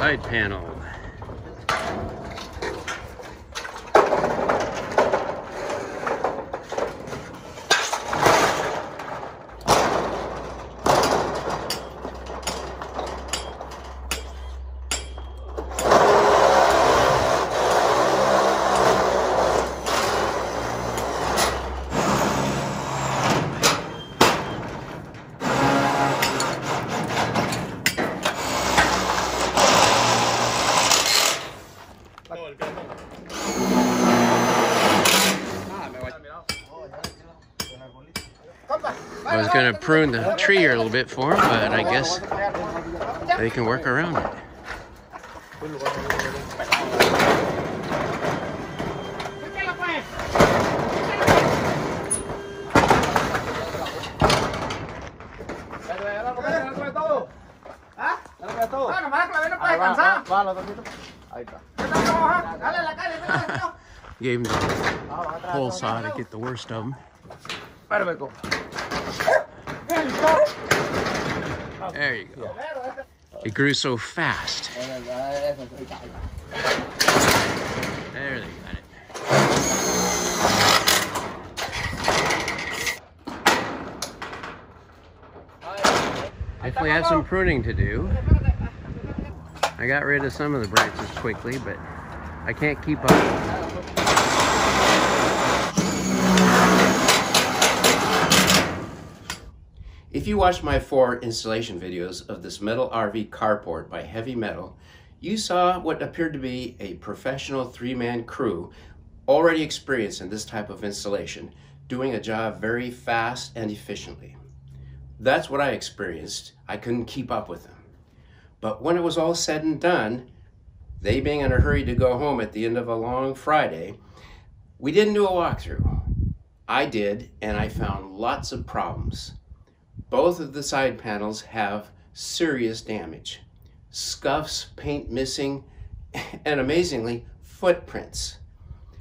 side panel. I was going to prune the tree here a little bit for them, but I guess they can work around it. Gave him the whole saw to get the worst of them. There you go. It grew so fast. There they got it. Definitely have some pruning to do. I got rid of some of the branches quickly, but I can't keep up. If you watched my 4 installation videos of this metal RV carport by Heavy Metal, you saw what appeared to be a professional 3-man crew already experienced in this type of installation, doing a job very fast and efficiently. That's what I experienced. I couldn't keep up with them. But when it was all said and done, they being in a hurry to go home at the end of a long Friday, we didn't do a walkthrough. I did, and I found lots of problems. Both of the side panels have serious damage. Scuffs, paint missing, and amazingly, footprints.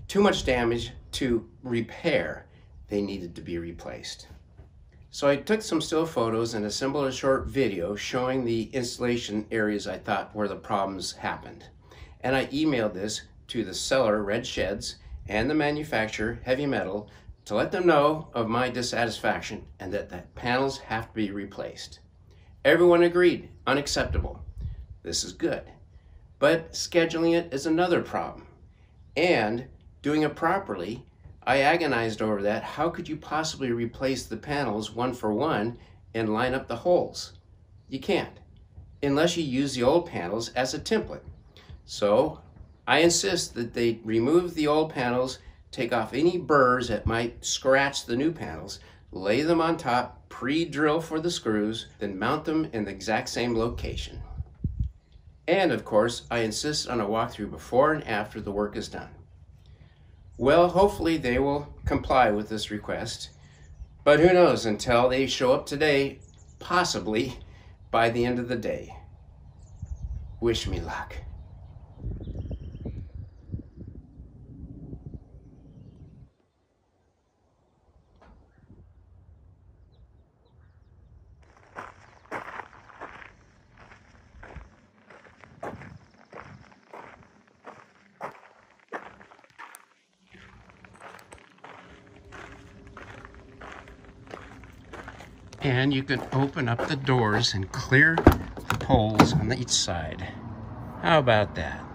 Too much damage to repair. They needed to be replaced. So I took some still photos and assembled a short video showing the installation areas I thought where the problems happened. And I emailed this to the seller, Red Sheds, and the manufacturer, Heavy Metal, to let them know of my dissatisfaction and that the panels have to be replaced. Everyone agreed, unacceptable. This is good. But scheduling it is another problem. And doing it properly, I agonized over that. How could you possibly replace the panels one for one and line up the holes? You can't, unless you use the old panels as a template. So I insist that they remove the old panels, take off any burrs that might scratch the new panels, lay them on top, pre-drill for the screws, then mount them in the exact same location. And of course, I insist on a walkthrough before and after the work is done. Well, hopefully they will comply with this request, but who knows until they show up today, possibly by the end of the day. Wish me luck. And you can open up the doors and clear the poles on each side. How about that?